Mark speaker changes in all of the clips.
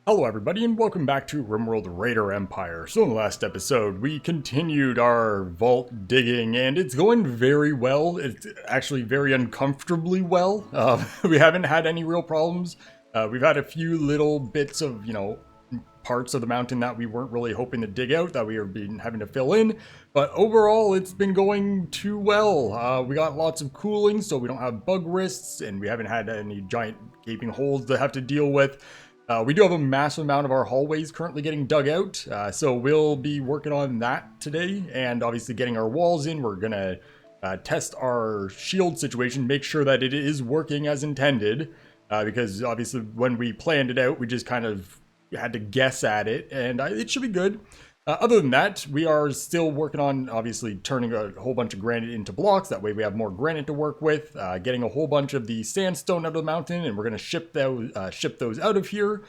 Speaker 1: Hello everybody and welcome back to RimWorld Raider Empire. So in the last episode, we continued our vault digging and it's going very well. It's actually very uncomfortably well. We haven't had any real problems. We've had a few little bits of, parts of the mountain that we weren't really hoping to dig out that we have been having to fill in. But overall, it's been going too well. We got lots of cooling, so we don't have bug risks and we haven't had any giant gaping holes to have to deal with. We do have a massive amount of our hallways currently getting dug out, so we'll be working on that today, and obviously getting our walls in. We're gonna test our shield situation, make sure that it is working as intended, because obviously when we planned it out, we just kind of had to guess at it, and it should be good. Other than that, we are still working on, obviously, turning a whole bunch of granite into blocks. That way we have more granite to work with. Getting a whole bunch of the sandstone out of the mountain, and we're going to ship those out of here.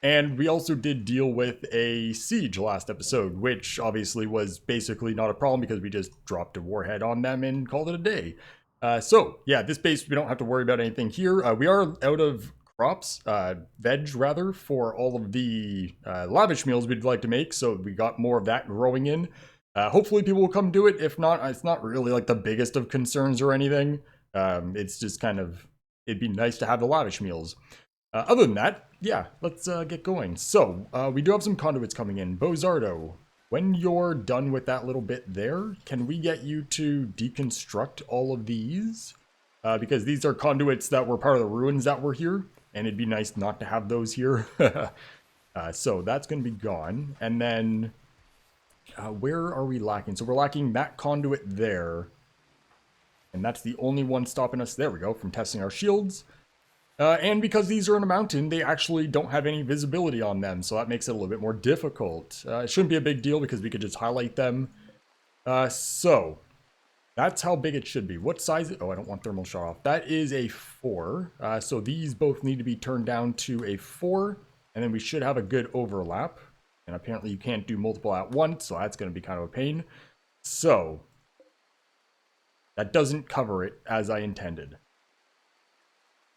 Speaker 1: And we also did deal with a siege last episode, which obviously was basically not a problem because we just dropped a warhead on them and called it a day. So, yeah, this base, we don't have to worry about anything here. We are out of crops, veg rather, for all of the lavish meals we'd like to make, so we got more of that growing in. Hopefully people will come do it. If not, it's not really like the biggest of concerns or anything. It's just kind of, it'd be nice to have the lavish meals. Other than that, yeah, let's get going. So, we do have some conduits coming in. Bozardo, when you're done with that little bit there, can we get you to deconstruct all of these? Because these are conduits that were part of the ruins that were here, and it'd be nice not to have those here. So that's going to be gone. And then, where are we lacking? So we're lacking that conduit there. And that's the only one stopping us, there we go, from testing our shields. And because these are in a mountain, they actually don't have any visibility on them, so that makes it a little bit more difficult. It shouldn't be a big deal because we could just highlight them. So, that's how big it should be. What size? Oh, I don't want thermal shut off. That is a 4. So these both need to be turned down to a 4. And then we should have a good overlap. And apparently you can't do multiple at once, so that's going to be kind of a pain. So, that doesn't cover it as I intended.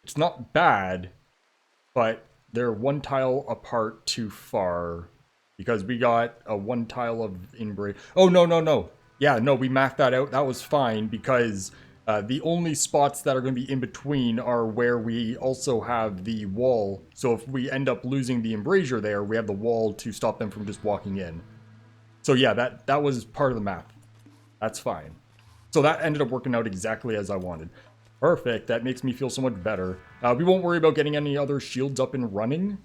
Speaker 1: It's not bad, but they're one tile apart too far. Because we got a 1 tile of inbreak. Oh, no. Yeah, no, we mathed that out. That was fine because the only spots that are going to be in between are where we also have the wall. So if we end up losing the embrasure there, we have the wall to stop them from just walking in. So yeah, that was part of the math. That's fine. So that ended up working out exactly as I wanted. Perfect. That makes me feel so much better. We won't worry about getting any other shields up and running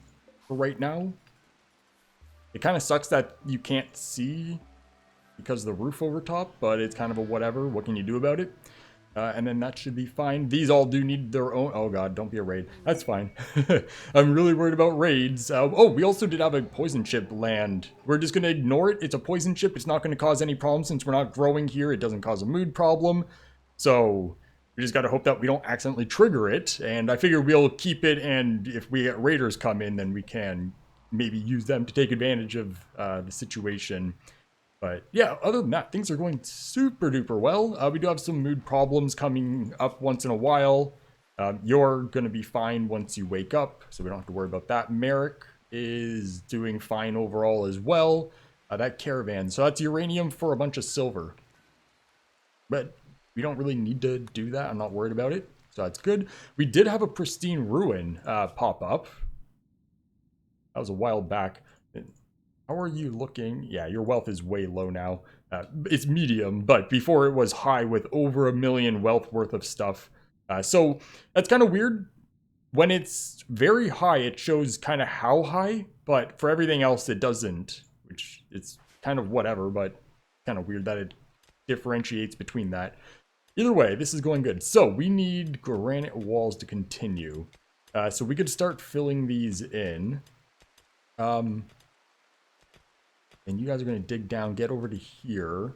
Speaker 1: for right now. It kind of sucks that you can't see because of the roof over top, but it's kind of a whatever. What can you do about it? And then that should be fine. These all do need their own... Oh god, don't be a raid. That's fine. I'm really worried about raids. Oh, we also did have a poison chip land. We're just going to ignore it. It's a poison chip. It's not going to cause any problems since we're not growing here. It doesn't cause a mood problem. So we just got to hope that we don't accidentally trigger it. And I figure we'll keep it, and if we get raiders come in, then we can maybe use them to take advantage of the situation. But yeah, other than that, things are going super duper well. We do have some mood problems coming up once in a while. You're going to be fine once you wake up, so we don't have to worry about that. Merrick is doing fine overall as well. That caravan, so that's uranium for a bunch of silver. But we don't really need to do that. I'm not worried about it, so that's good. We did have a pristine ruin pop up. That was a while back. How are you looking? Yeah, your wealth is way low now. It's medium, but before it was high with over 1 million wealth worth of stuff. So that's kind of weird. When it's very high, it shows kind of how high, but for everything else, it doesn't, which is kind of whatever, but kind of weird that it differentiates between that. Either way, this is going good. So we need granite walls to continue. So we could start filling these in. And you guys are going to dig down, get over to here.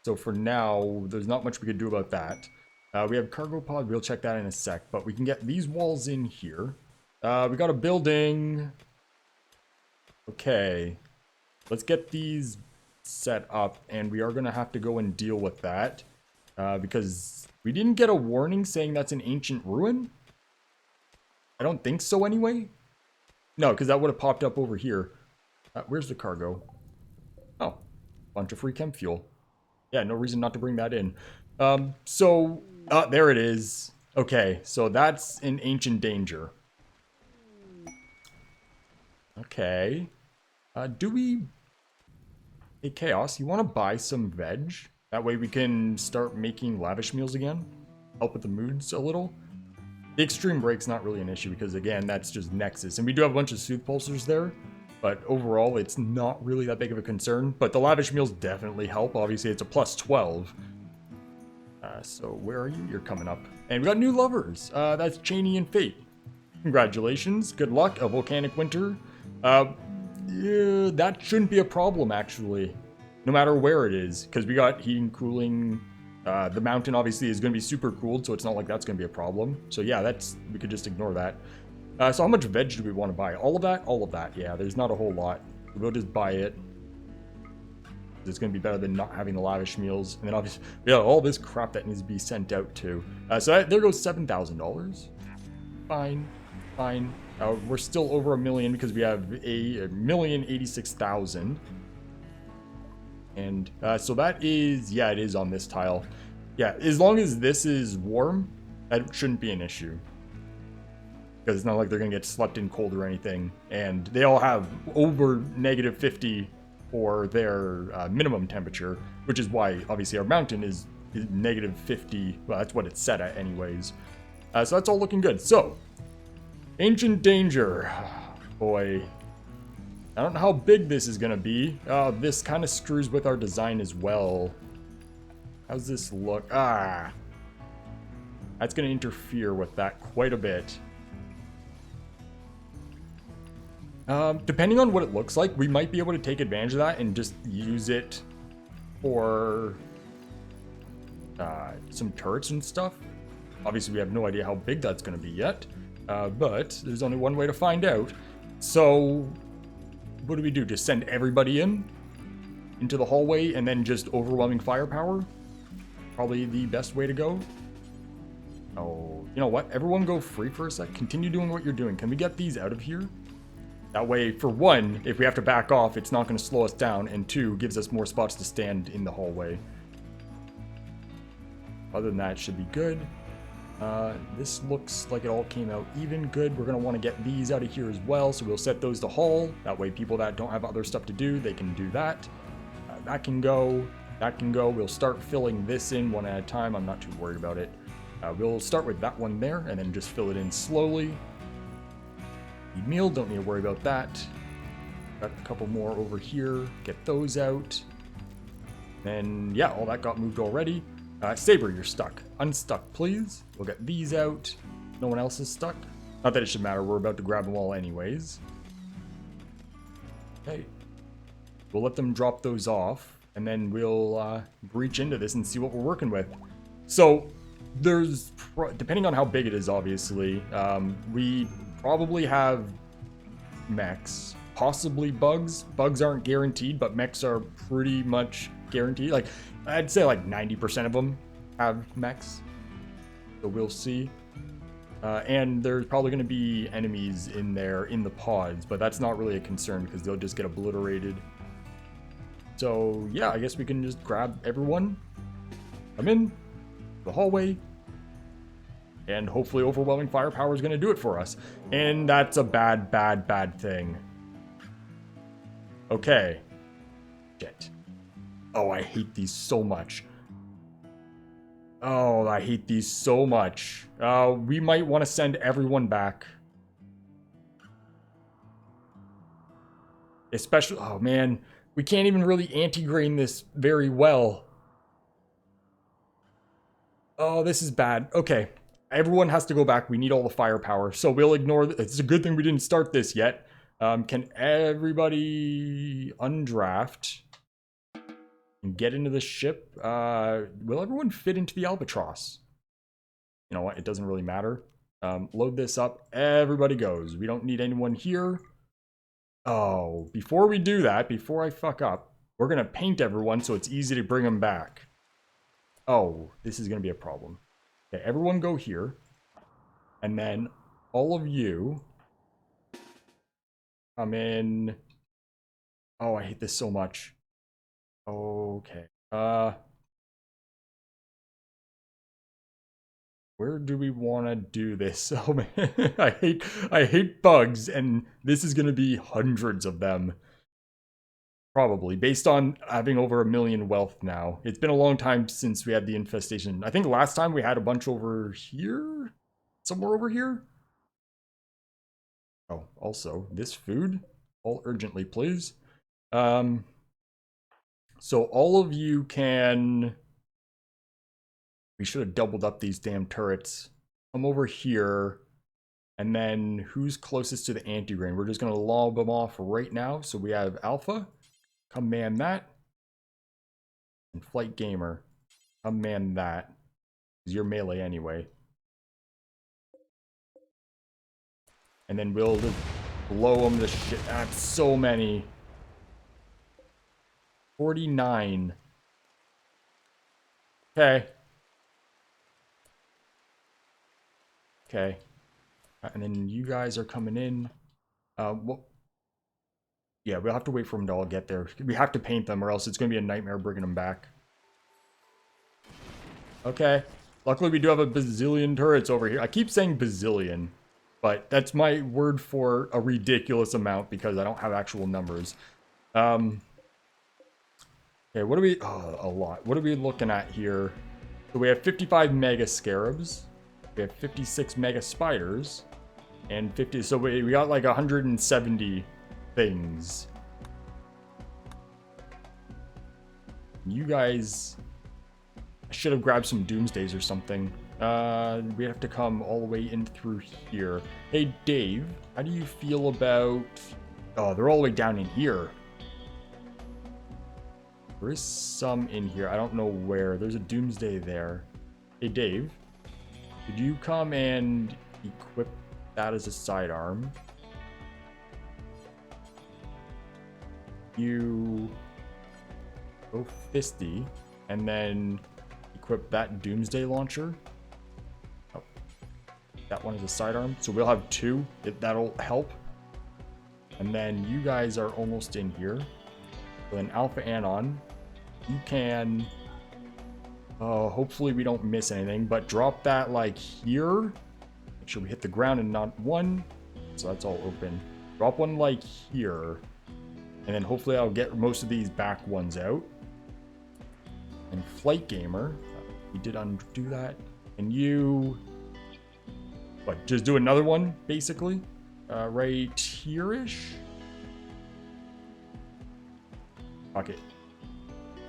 Speaker 1: So for now, there's not much we could do about that. We have cargo pod. We'll check that in a sec. But we can get these walls in here. We got a building. Okay. Let's get these set up. And we are going to have to go and deal with that. Because we didn't get a warning saying that's an ancient ruin. I don't think so anyway. No, because that would have popped up over here. Where's the cargo? Oh, bunch of free chem fuel. Yeah, no reason not to bring that in. There it is. Okay, so that's an ancient danger. Okay. Do we... Hey, Chaos, you want to buy some veg? That way we can start making lavish meals again? Help with the moods a little? The extreme break's not really an issue because, again, that's just Nexus. And we do have a bunch of Sooth Pulsers there. But overall, it's not really that big of a concern. But the lavish meals definitely help. Obviously, it's a plus 12. So where are you? You're coming up. And we got new lovers. That's Cheney and Fate. Congratulations. Good luck. A volcanic winter. Yeah, that shouldn't be a problem, actually. No matter where it is. Because we got heating, cooling. The mountain, obviously, is going to be super cooled. So it's not like that's going to be a problem. So yeah, we could just ignore that. So how much veg do we want to buy? All of that? All of that. Yeah, there's not a whole lot. We'll just buy it. It's going to be better than not having the lavish meals. And then obviously, yeah, all this crap that needs to be sent out too. There goes $7,000. Fine. Fine. We're still over $1 million because we have a 1,086,000. And so that is, yeah, it is on this tile. Yeah, as long as this is warm, that shouldn't be an issue. Because it's not like they're going to get slept in cold or anything. And they all have over -50 for their minimum temperature, which is why, obviously, our mountain is -50. Well, that's what it's set at anyways. So that's all looking good. So, Ancient Danger. Boy. I don't know how big this is going to be. This kind of screws with our design as well. How's this look? That's going to interfere with that quite a bit. Depending on what it looks like, we might be able to take advantage of that and just use it for some turrets and stuff. Obviously, we have no idea how big that's going to be yet, but there's only one way to find out. So, what do? Just send everybody into the hallway and then just overwhelming firepower? Probably the best way to go. Oh, you know what? Everyone go free for a sec. Continue doing what you're doing. Can we get these out of here? That way, for one, if we have to back off, it's not going to slow us down, and two, gives us more spots to stand in the hallway. Other than that, it should be good. This looks like it all came out even good. We're going to want to get these out of here as well, so we'll set those to haul. That way, people that don't have other stuff to do, they can do that. That can go. That can go. We'll start filling this in one at a time. I'm not too worried about it. We'll start with that one there, and then just fill it in slowly. Meal, don't need to worry about that. Got a couple more over here. Get those out. And yeah, all that got moved already. Saber, you're stuck. Unstuck, please. We'll get these out. No one else is stuck. Not that it should matter. We're about to grab them all anyways. Okay. We'll let them drop those off. And then we'll breach into this and see what we're working with. So, there's... depending on how big it is, obviously, we... probably have mechs, possibly bugs. Bugs aren't guaranteed, but mechs are pretty much guaranteed. Like, I'd say like 90% of them have mechs. So we'll see. And there's probably going to be enemies in there in the pods, but that's not really a concern because they'll just get obliterated. So yeah, I guess we can just grab everyone. Come in the hallway. And hopefully overwhelming firepower is going to do it for us. And that's a bad, bad, bad thing. Okay. Shit. Oh, I hate these so much. Oh, I hate these so much. We might want to send everyone back. Especially, oh man, we can't even really anti-grain this very well. Oh, this is bad. Okay. Everyone has to go back. We need all the firepower. So we'll ignore... It's a good thing we didn't start this yet. Can everybody undraft and get into the ship? Will everyone fit into the Albatross? You know what? It doesn't really matter. Load this up. Everybody goes. We don't need anyone here. Oh, before we do that, before I fuck up, we're going to paint everyone so it's easy to bring them back. Oh, this is going to be a problem. Okay, everyone go here. And then all of you Come in. Oh, I hate this so much. Okay. Where do we want to do this? Oh man, I hate bugs, and this is gonna be hundreds of them. Probably, based on having over 1 million wealth now. It's been a long time since we had the infestation. I think last time we had a bunch over here? Somewhere over here? Oh, also, this food? All urgently, please. Um, so all of you can... We should have doubled up these damn turrets. Come over here. And then who's closest to the anti-grain? We're just going to lob them off right now. So we have Alpha. Come man that. And Flight Gamer. Come man that. Because you're melee anyway. And then we'll just blow them to shit. That's so many. 49. Okay. Okay. And then you guys are coming in. Well, yeah, we'll have to wait for them to all get there. We have to paint them or else it's going to be a nightmare bringing them back. Okay. Luckily, we do have a bazillion turrets over here. I keep saying bazillion, but that's my word for a ridiculous amount because I don't have actual numbers. Okay, what are we... Oh, a lot. What are we looking at here? So we have 55 mega scarabs. We have 56 mega spiders. And 50... So we got like 170 things. You guys... I should have grabbed some doomsdays or something. We have to come all the way in through here. Hey, Dave, how do you feel about... Oh, they're all the way down in here. There is some in here. I don't know where. There's a doomsday there. Hey, Dave, could you come and equip that as a sidearm? You go fisty, and then equip that doomsday launcher. Oh, that one is a sidearm. So we'll have two. That'll help. And then you guys are almost in here. So then Alpha Anon, you can... hopefully we don't miss anything, but drop that like here. Make sure we hit the ground and not one. So that's all open. Drop one like here. And then hopefully I'll get most of these back ones out. And Flight Gamer, we did undo that. And you... What, just do another one, basically? Right here-ish? Fuck it.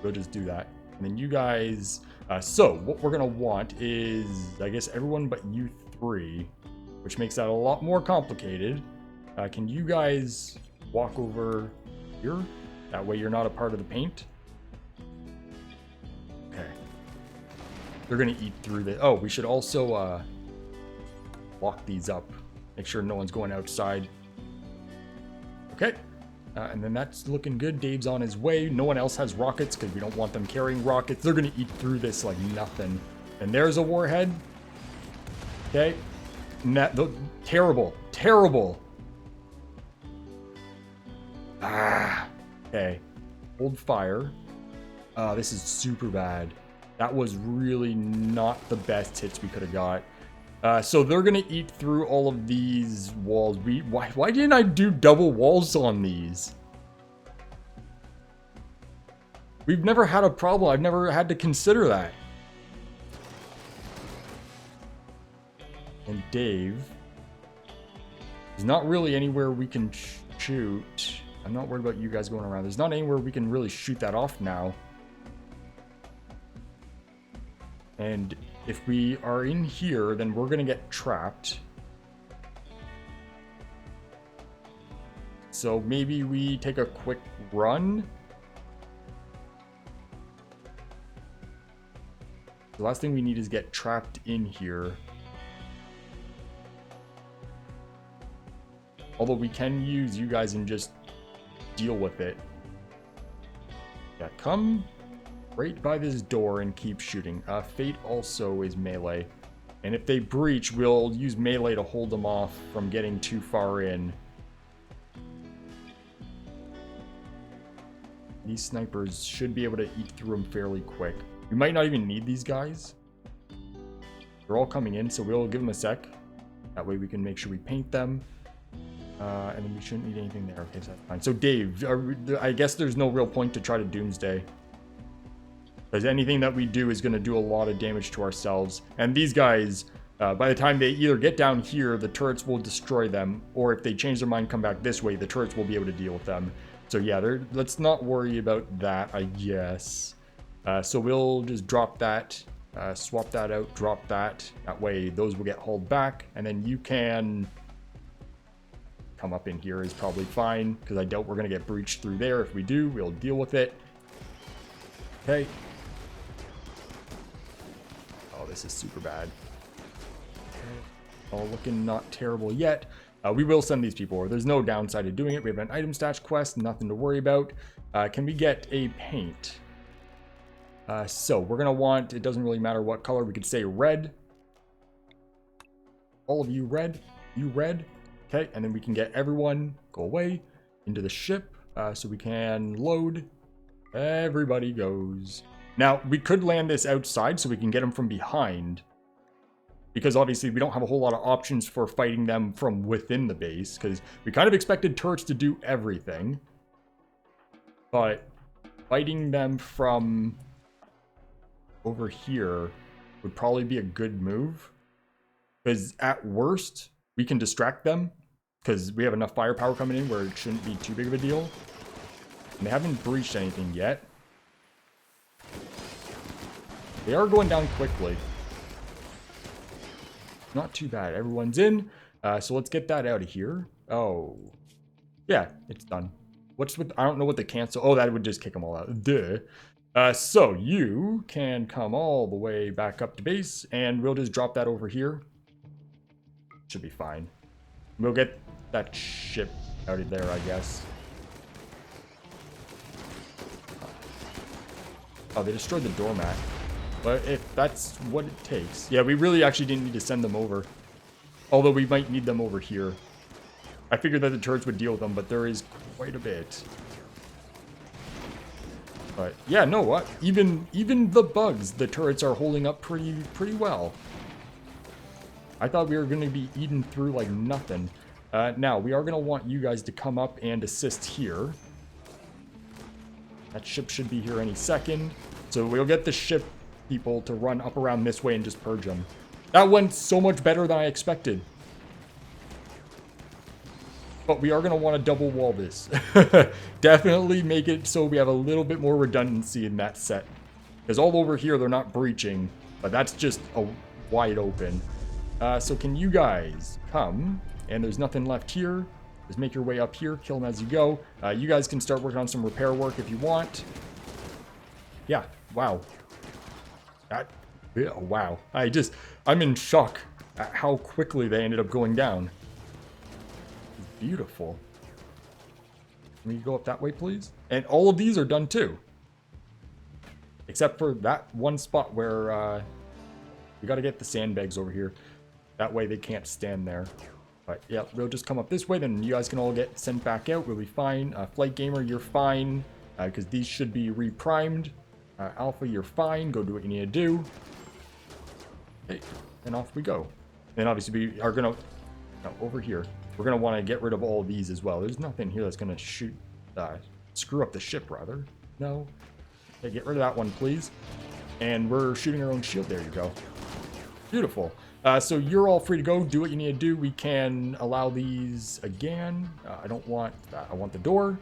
Speaker 1: We'll just do that. And then you guys... so, what we're going to want is, I guess, everyone but you three, which makes that a lot more complicated. Can you guys walk over here? That way you're not a part of the paint. Okay. They're going to eat through the... Oh, we should also lock these up. Make sure no one's going outside. Okay. And then that's looking good. Dave's on his way. No one else has rockets because we don't want them carrying rockets. They're going to eat through this like nothing. And there's a warhead. Okay. Terrible. Terrible. Ah. Okay. Hold fire. This is super bad. That was really not the best hits we could have got. So they're going to eat through all of these walls. Why didn't I do double walls on these? We've never had a problem. I've never had to consider that. And Dave, there's not really anywhere we can shoot. I'm not worried about you guys going around. There's not anywhere we can really shoot that off now. And if we are in here, then we're going to get trapped. So maybe we take a quick run. The last thing we need is get trapped in here. Although we can use you guys and just deal with it. Yeah, come right by this door and keep shooting. Fate also is melee. And if they breach, we'll use melee to hold them off from getting too far in. These snipers should be able to eat through them fairly quick. We might not even need these guys. They're all coming in, so we'll give them a sec. That way we can make sure we paint them. And then we shouldn't need anything there. Okay, so that's fine. So Dave, I guess there's no real point to try to Doomsday. Because anything that we do is going to do a lot of damage to ourselves. And these guys, by the time they either get down here, the turrets will destroy them. Or if they change their mind, come back this way, the turrets will be able to deal with them. So yeah, let's not worry about that, I guess. So we'll just drop that, swap that out, drop that. That way those will get hauled back. And then you can come up in here is probably fine. Because I doubt we're going to get breached through there. If we do, we'll deal with it. Okay. Oh, this is super bad. All looking not terrible yet. We will send these people over. There's no downside to doing it. We have an item stash quest, nothing to worry about. Can we get a paint? So we're going to want, it doesn't really matter what color. We could say red. All of you red. You red. Okay, and then we can get everyone, go away, into the ship. So we can load. Everybody goes. Now, we could land this outside so we can get them from behind. Because obviously we don't have a whole lot of options for fighting them from within the base. Because we kind of expected turrets to do everything. But fighting them from over here would probably be a good move. Because at worst, we can distract them. Because we have enough firepower coming in where it shouldn't be too big of a deal. And they haven't breached anything yet. They are going down quickly. Not too bad. Everyone's in. So let's get that out of here. Oh. Yeah, it's done. What's with... I don't know what the cancel... Oh, that would just kick them all out. Duh. So you can come all the way back up to base. And we'll just drop that over here. Should be fine. We'll get that ship out of there, I guess. Oh, they destroyed the doormat. But if that's what it takes. Yeah, we really actually didn't need to send them over. Although we might need them over here. I figured that the turrets would deal with them, but there is quite a bit. But yeah, no, what? Even the bugs, the turrets are holding up pretty well. I thought we were going to be eaten through like nothing. Now, we are going to want you guys to come up and assist here. That ship should be here any second. So we'll get the ship people to run up around this way and just purge them. That went so much better than I expected. But we are going to want to double wall this. Definitely make it so we have a little bit more redundancy in that set. Because all over here, they're not breaching. But that's just a wide open. So can you guys come? And there's nothing left here. Just make your way up here. Kill them as you go. You guys can start working on some repair work if you want. Yeah. Wow. Yeah, wow. I'm in shock at how quickly they ended up going down. Beautiful. Can we go up that way, please? And all of these are done too. Except for that one spot where we got to get the sandbags over here. That way they can't stand there. But yeah, we'll just come up this way. Then you guys can all get sent back out. We'll be fine. Flight Gamer, you're fine. Because these should be reprimed. Alpha, you're fine. Go do what you need to do. Okay, and off we go. And obviously we are going to... No, over here. We're going to want to get rid of all of these as well. There's nothing here that's going to shoot... screw up the ship, rather. No. Okay, get rid of that one, please. And we're shooting our own shield. There you go. Beautiful. So you're all free to go. Do what you need to do. We can allow these again. I don't want that. I want the door.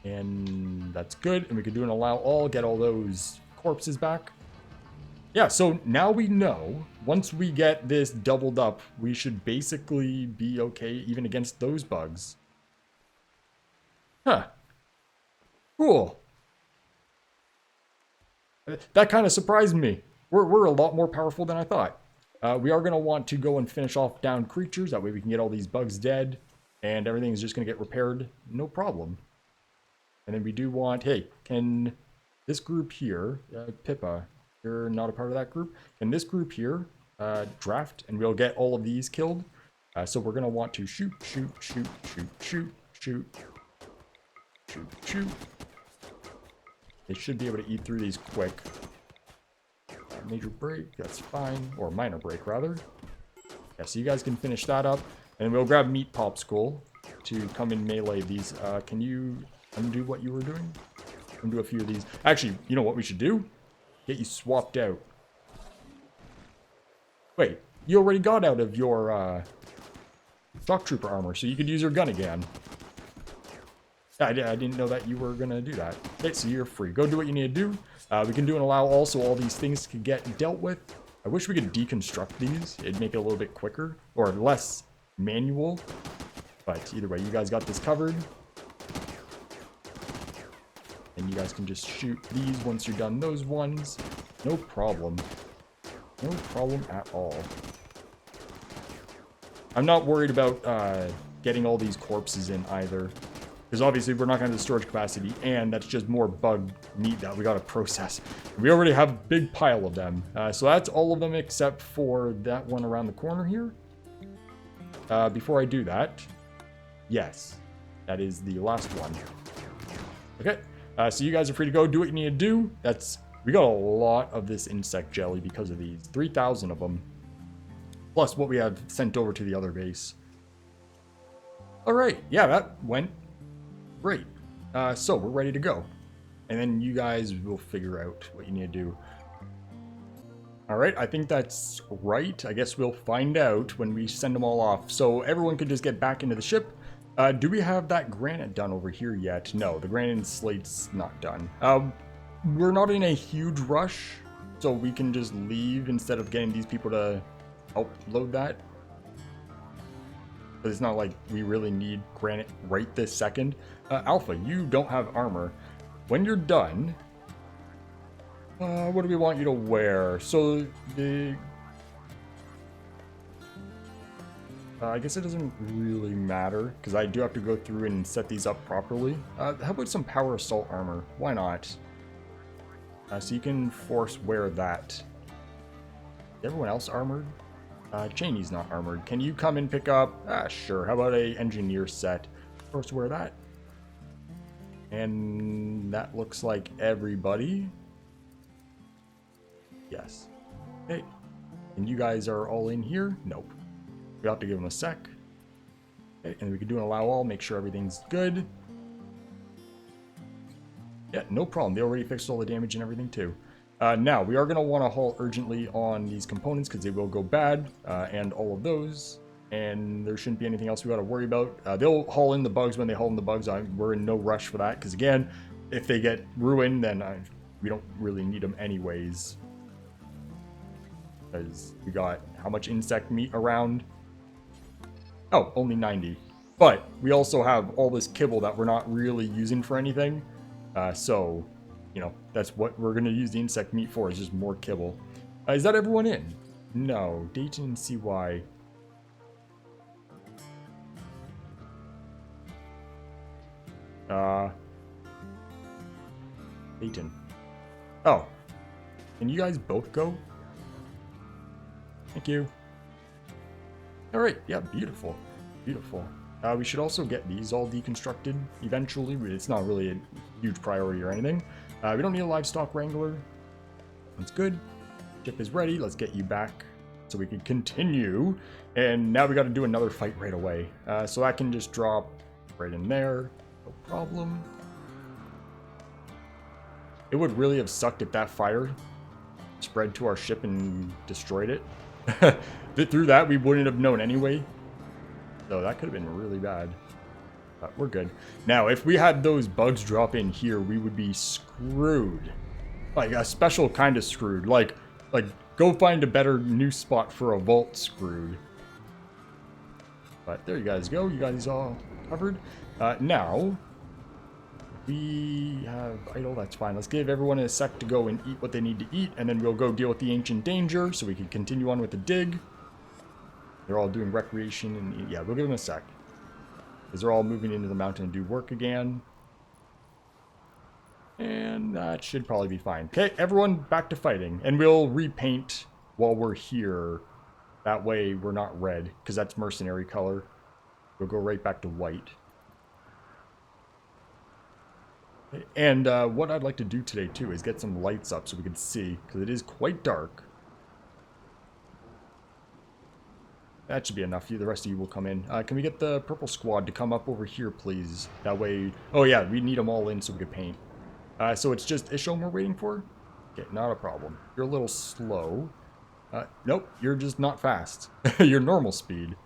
Speaker 1: And that's good. And we could do an allow all. Get all those corpses back. Yeah, so now we know. Once we get this doubled up, we should basically be okay even against those bugs. Huh. Cool. That kind of surprised me. We're a lot more powerful than I thought. We are going to want to go and finish off down creatures. That way we can get all these bugs dead. And everything is just going to get repaired. No problem. And then we do want... Hey, can this group here... Pippa, you're not a part of that group. Can this group here draft? And we'll get all of these killed. So we're going to want to shoot. Shoot, shoot. They should be able to eat through these quick. Major break, that's fine. Or minor break, rather. Yeah, so you guys can finish that up. And we'll grab Meat Popsicle to come in melee these. Can you undo what you were doing? Undo a few of these. Actually, you know what we should do? Get you swapped out. Wait, you already got out of your Shock Trooper armor, so you could use your gun again. I didn't know that you were going to do that. Okay, so you're free. Go do what you need to do. We can do and allow also all these things to get dealt with. I wish we could deconstruct these. It'd make it a little bit quicker or less manual. But either way, you guys got this covered. And you guys can just shoot these once you're done those ones. No problem. No problem at all. I'm not worried about getting all these corpses in either. Because obviously we're not going to have the storage capacity, and that's just more bug meat that we got to process. We already have a big pile of them. So that's all of them except for that one around the corner here. Before I do that, yes, that is the last one. Okay, so you guys are free to go. Do what you need to do. We got a lot of this insect jelly because of these. 3,000 of them. Plus what we have sent over to the other base. Alright, yeah, that went great. So we're ready to go. And then you guys will figure out what you need to do. Alright, I think that's right. I guess we'll find out when we send them all off. So everyone can just get back into the ship. Do we have that granite done over here yet? No, the granite slate's not done. We're not in a huge rush, so we can just leave instead of getting these people to help load that. But it's not like we really need granite right this second. Alpha, you don't have armor. When you're done, what do we want you to wear? So the... I guess it doesn't really matter, because I do have to go through and set these up properly. How about some power assault armor? Why not? So you can force wear that. Is everyone else armored? Cheney's not armored. Can you come and pick up? Sure. How about a engineer set? Force wear that. And that looks like everybody. Yes. Hey. And you guys are all in here? Nope. We have to give them a sec. Okay, and we can do an allow all, make sure everything's good. Yeah, no problem. They already fixed all the damage and everything too. Now, we are going to want to haul urgently on these components because they will go bad, and all of those. And there shouldn't be anything else we got to worry about. They'll haul in the bugs when they haul in the bugs. We're in no rush for that because, again, if they get ruined, then we don't really need them anyways. Because we got how much insect meat around? Oh, only 90. But we also have all this kibble that we're not really using for anything. So, you know, that's what we're going to use the insect meat for, is just more kibble. Is that everyone in? No. Dayton and CY. Dayton. Oh. Can you guys both go? Thank you. Alright, yeah, beautiful. Beautiful. We should also get these all deconstructed eventually. It's not really a huge priority or anything. We don't need a livestock wrangler. That's good. Ship is ready. Let's get you back so we can continue. And now we got to do another fight right away. So I can just drop right in there. No problem. It would really have sucked if that fire spread to our ship and destroyed it. Through that, we wouldn't have known anyway. So that could have been really bad. But we're good. Now, if we had those bugs drop in here, we would be screwed. Like, a special kind of screwed. Like, go find a better new spot for a vault screwed. But there you guys go. You guys all covered. Now, we have idle. That's fine. Let's give everyone a sec to go and eat what they need to eat. And then we'll go deal with the ancient danger so we can continue on with the dig. They're all doing recreation, and yeah, we'll give them a sec. Because they're all moving into the mountain to do work again. And that should probably be fine. Okay, everyone back to fighting. And we'll repaint while we're here. That way we're not red, because that's mercenary color. We'll go right back to white. And what I'd like to do today too is get some lights up so we can see, because it is quite dark. That should be enough. The rest of you will come in. Can we get the purple squad to come up over here, please? That way... Oh yeah, we need them all in so we can paint. So it's just Isham we're waiting for? Okay, not a problem. You're a little slow. Nope, you're just not fast. You're normal speed.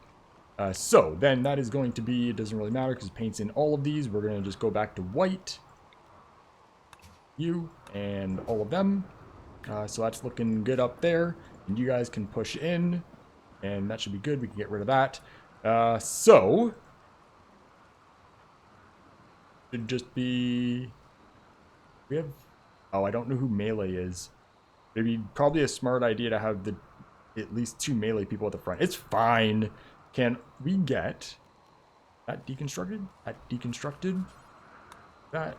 Speaker 1: So then that is going to be... It doesn't really matter because it paints in all of these. We're going to just go back to white. You and all of them. So that's looking good up there. And you guys can push in. And that should be good. We can get rid of that. So should just be... We have... Oh, I don't know who melee is. Maybe probably a smart idea to have at least 2 melee people at the front. It's fine. Can we get that deconstructed? That deconstructed? That.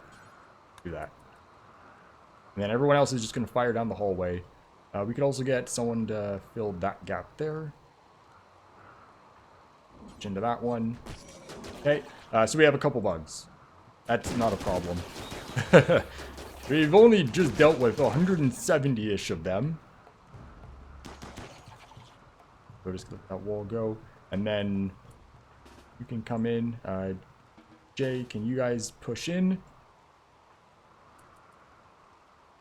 Speaker 1: Do that. And then everyone else is just going to fire down the hallway. We could also get someone to fill that gap there. Into that one. Okay, so we have a couple bugs. That's not a problem. We've only just dealt with 170-ish of them. So just let that wall go. And then you can come in. Jay, can you guys push in?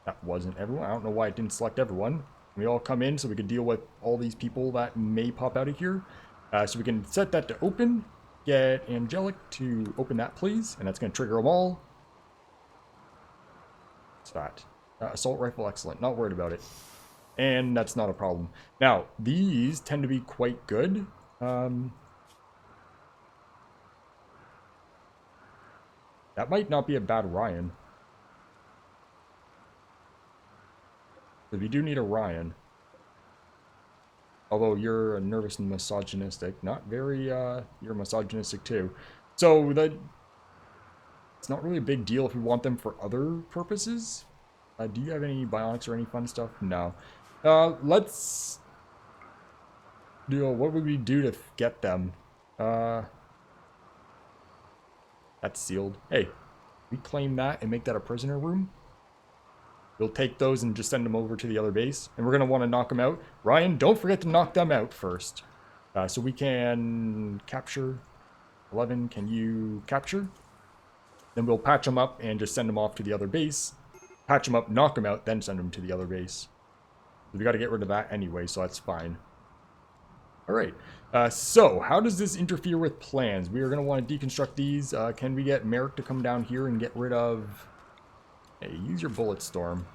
Speaker 1: That wasn't everyone. I don't know why it didn't select everyone. We all come in so we could deal with all these people that may pop out of here. So we can set that to open. Get Angelic to open that, please. And that's going to trigger them all. What's that? Assault rifle, excellent. Not worried about it. And that's not a problem. Now, these tend to be quite good. That might not be a bad Ryan. But we do need a Ryan. Although you're a nervous and misogynistic. Not very, you're misogynistic too. So that... It's not really a big deal if we want them for other purposes. Do you have any bionics or any fun stuff? No. Let's... What would we do to get them? That's sealed. Hey, we claim that and make that a prisoner room. We'll take those and just send them over to the other base. And we're going to want to knock them out. Ryan, don't forget to knock them out first. So we can capture. 11, can you capture? Then we'll patch them up and just send them off to the other base. Patch them up, knock them out, then send them to the other base. We got to get rid of that anyway, so that's fine. Alright, so how does this interfere with plans? We are going to want to deconstruct these. Can we get Merrick to come down here and get rid of... Hey, use your bullet storm.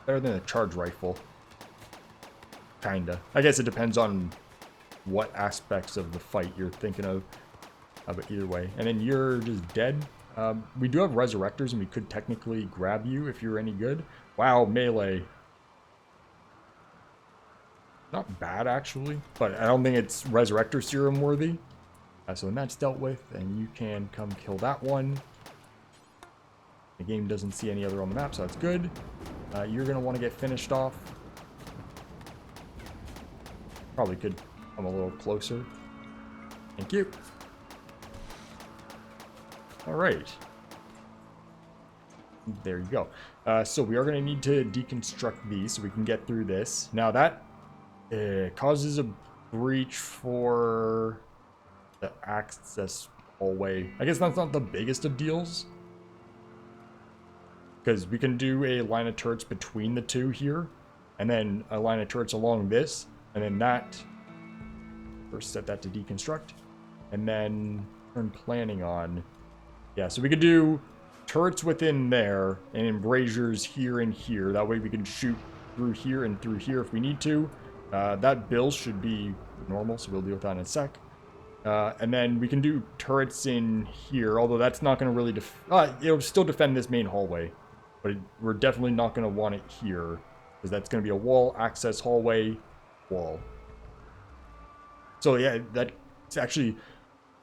Speaker 1: Better than a charge rifle. Kinda. I guess it depends on what aspects of the fight you're thinking of. But either way. And then you're just dead. We do have resurrectors, and we could technically grab you if you're any good. Wow, melee. Not bad, actually. But I don't think it's resurrector serum worthy. So when that's dealt with, and you can come kill that one. The game doesn't see any other on the map, so that's good. You're going to want to get finished off. Probably could come a little closer. Thank you. Alright. There you go. So we are going to need to deconstruct these so we can get through this. Now that causes a breach for the access hallway. I guess that's not the biggest of deals. Because we can do a line of turrets between the two here. And then a line of turrets along this. And then that. First set that to deconstruct. And then turn planning on. Yeah, so we could do turrets within there. And embrasures here and here. That way we can shoot through here and through here if we need to. That build should be normal, so we'll deal with that in a sec. And then we can do turrets in here. Although that's not going to really... it'll still defend this main hallway. But we're definitely not going to want it here. Because that's going to be a wall, access, hallway, wall. So yeah, that's actually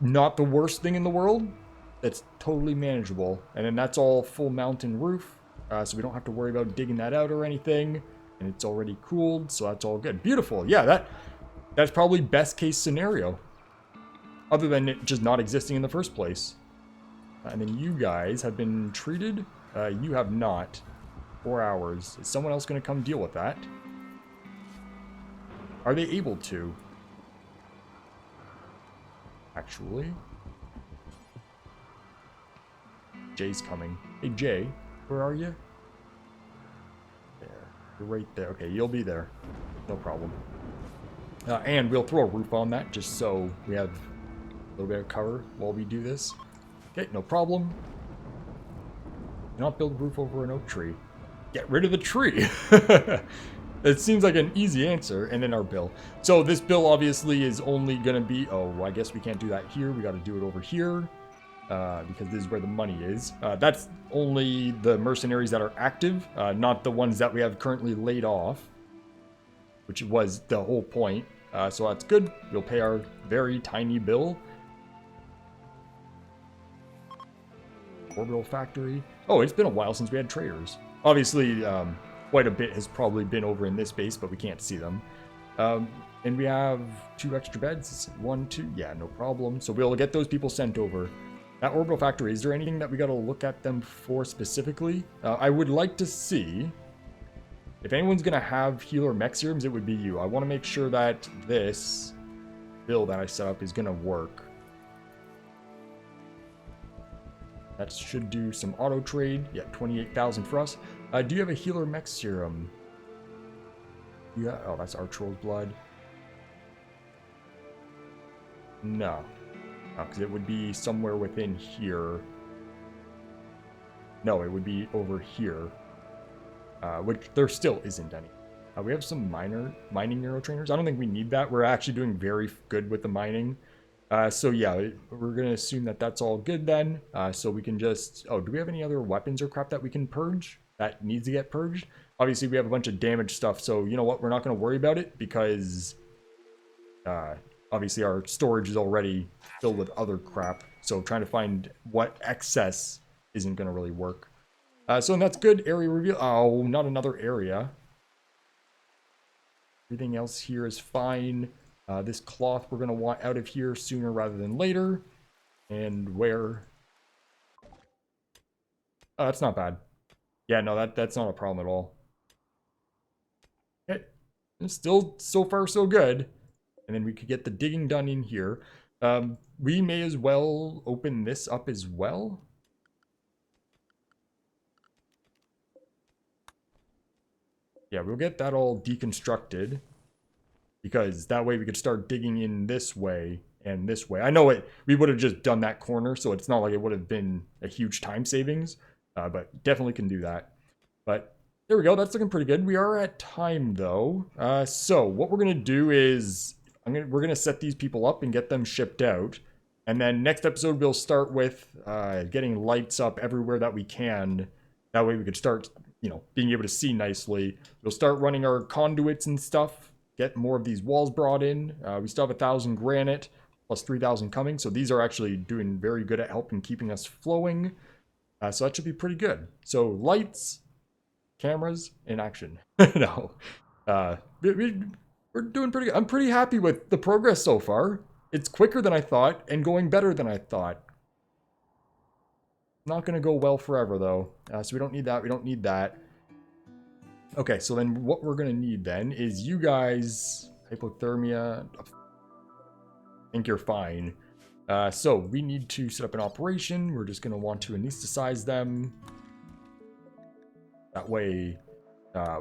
Speaker 1: not the worst thing in the world. That's totally manageable. And then that's all full mountain roof. So we don't have to worry about digging that out or anything. And it's already cooled, so that's all good. Beautiful. Yeah, that's probably best case scenario. Other than it just not existing in the first place. And then you guys have been treated. You have not. 4 hours. Is someone else going to come deal with that? Are they able to? Actually. Jay's coming. Hey, Jay. Where are you? There. You're right there. Okay, you'll be there. No problem. And we'll throw a roof on that just so we have a little bit of cover while we do this. Okay, no problem. Do not build a roof over an oak tree. Get rid of the tree. It seems like an easy answer. And then our bill. So this bill obviously is only going to be... Oh, I guess we can't do that here. We got to do it over here. Because this is where the money is. That's only the mercenaries that are active. Not the ones that we have currently laid off. Which was the whole point. So that's good. We'll pay our very tiny bill. Orbital factory. Oh, it's been a while since we had traders. Obviously, quite a bit has probably been over in this base, but we can't see them. And we have 2 extra beds. 1, 2. Yeah, no problem. So we'll get those people sent over. That orbital factory, is there anything that we got to look at them for specifically? I would like to see... If anyone's going to have healer mech serums, it would be you. I want to make sure that this build that I set up is going to work. That should do some auto trade. Yeah, 28,000 for us. Do you have a healer mech serum? Yeah. Oh, that's Archroll's blood. No. Because it would be somewhere within here. No, it would be over here. Which there still isn't any. We have some mining neurotrainers. I don't think we need that. We're actually doing very good with the mining. So yeah, we're going to assume that that's all good then. So we can just... Oh, do we have any other weapons or crap that we can purge? That needs to get purged? Obviously, we have a bunch of damage stuff. So you know what? We're not going to worry about it because... obviously, our storage is already filled with other crap. So trying to find what excess isn't going to really work. So that's good. Area reveal. Oh, not another area. Everything else here is fine. This cloth we're going to want out of here sooner rather than later. And where? Oh, that's not bad. Yeah, no, that's not a problem at all. Okay. It's still so far so good. And then we could get the digging done in here. We may as well open this up as well. Yeah, we'll get that all deconstructed. Because that way we could start digging in this way and this way. I know we would have just done that corner, so it's not like it would have been a huge time savings. But definitely can do that. But there we go. That's looking pretty good. We are at time, though. So what we're going to do is we're going to set these people up and get them shipped out. And then next episode, we'll start with getting lights up everywhere that we can. That way we could start, being able to see nicely. We'll start running our conduits and stuff. Get more of these walls brought in. We still have 1,000 granite, plus 3,000 coming. So these are actually doing very good at helping keeping us flowing. So that should be pretty good. So lights, cameras, and action. No. We're doing pretty good. I'm pretty happy with the progress so far. It's quicker than I thought and going better than I thought. Not going to go well forever, though. So we don't need that. We don't need that. Okay, so then what we're going to need then is you guys... Hypothermia. I think you're fine. So we need to set up an operation. We're just going to want to anesthetize them. That way,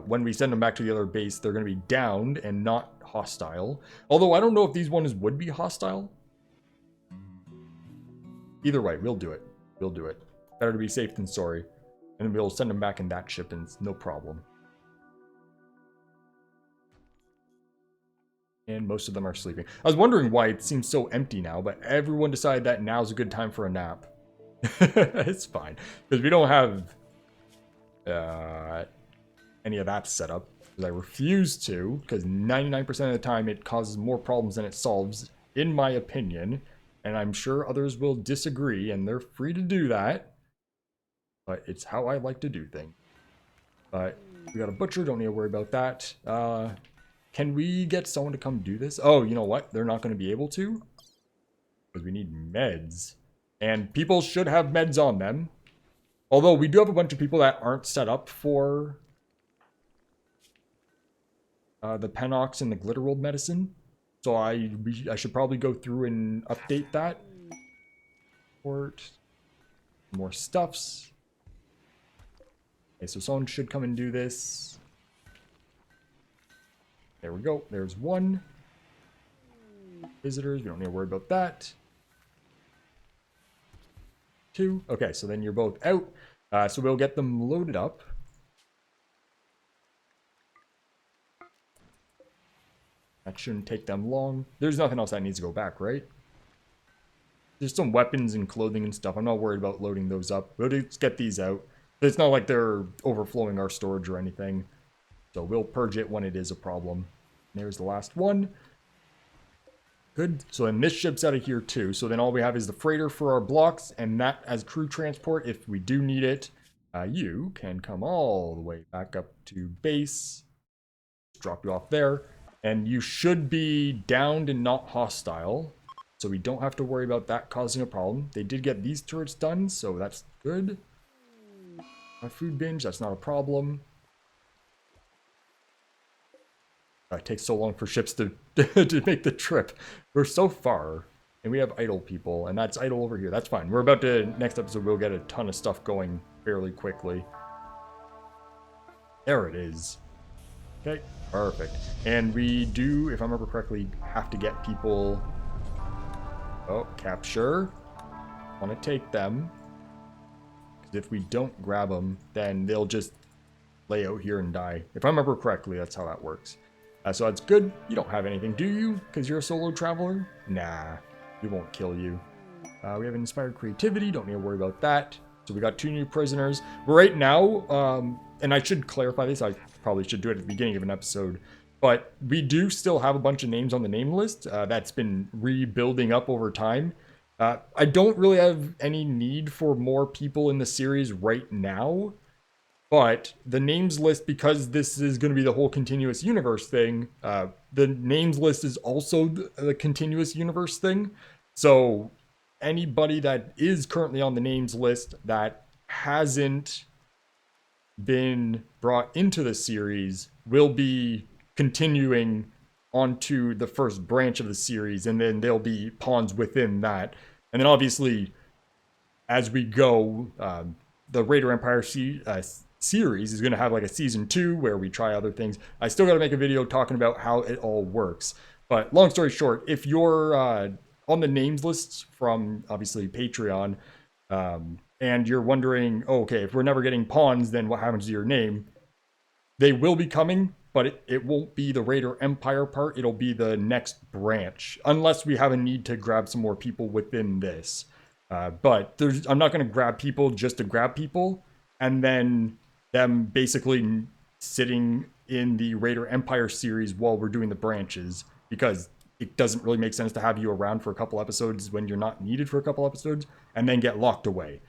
Speaker 1: when we send them back to the other base, they're going to be downed and not hostile. Although I don't know if these ones would be hostile. Either way, we'll do it. We'll do it. Better to be safe than sorry. And we'll send them back in that ship and no problem. And most of them are sleeping. I was wondering why it seems so empty now, but everyone decided that now's a good time for a nap. It's fine. Because we don't have any of that set up. Because I refuse to. Because 99% of the time it causes more problems than it solves, in my opinion. And I'm sure others will disagree, and they're free to do that. But it's how I like to do things. But we got a butcher, don't need to worry about that. Can we get someone to come do this? Oh, you know what? They're not going to be able to. Because we need meds. And people should have meds on them. Although we do have a bunch of people that aren't set up for the Penox and the Glitterworld medicine. So I should probably go through and update that. Port. More stuffs. Okay, so someone should come and do this. There we go. There's one. Visitors. We don't need to worry about that. 2. Okay, so then you're both out. So we'll get them loaded up. That shouldn't take them long. There's nothing else that needs to go back, right? There's some weapons and clothing and stuff. I'm not worried about loading those up. We'll just get these out. It's not like they're overflowing our storage or anything. So we'll purge it when it is a problem. There's the last one. Good. So then this ship's out of here too. So then all we have is the freighter for our blocks, and that as crew transport if we do need it. You can come all the way back up to base. Just drop you off there. And you should be downed and not hostile. So we don't have to worry about that causing a problem. They did get these turrets done, so that's good. A food binge, that's not a problem. It takes so long for ships to, to make the trip. We're so far, and we have idle people, and that's idle over here. That's fine. We're about to, next episode, we'll get a ton of stuff going fairly quickly. There it is. Okay, perfect. And we do, if I remember correctly, have to get people... Oh, capture. Want to take them. Because if we don't grab them, then they'll just lay out here and die. If I remember correctly, that's how that works. So that's good. You don't have anything, do you? Because you're a solo traveler? Nah, we won't kill you. We have inspired creativity. Don't need to worry about that. So we got 2 new prisoners. But right now, and I should clarify this. I probably should do it at the beginning of an episode. But we do still have a bunch of names on the name list that's been rebuilding up over time. I don't really have any need for more people in the series right now. But the names list, because this is going to be the whole continuous universe thing, the names list is also the continuous universe thing. So anybody that is currently on the names list that hasn't been brought into the series will be continuing onto the first branch of the series, and then there'll be pawns within that. And then obviously, as we go, the Raider Empire series is going to have like a season 2 where we try other things. I still got to make a video talking about how it all works. But long story short, if you're on the names lists from obviously Patreon, and you're wondering, oh, okay, if we're never getting pawns, then what happens to your name? They will be coming, but it won't be the Raider Empire part. It'll be the next branch, unless we have a need to grab some more people within this. But I'm not going to grab people just to grab people, and then them basically sitting in the Raider Empire series while we're doing the branches, because it doesn't really make sense to have you around for a couple episodes when you're not needed for a couple episodes, and then get locked away.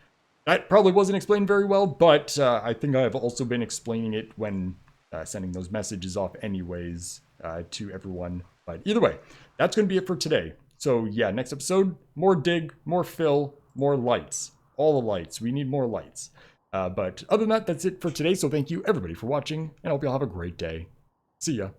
Speaker 1: That probably wasn't explained very well, but I think I've also been explaining it when sending those messages off anyways to everyone. But either way, that's going to be it for today. So yeah, next episode, more dig, more fill, more lights. All the lights. We need more lights. But other than that, that's it for today. So thank you everybody for watching, and I hope you all have a great day. See ya.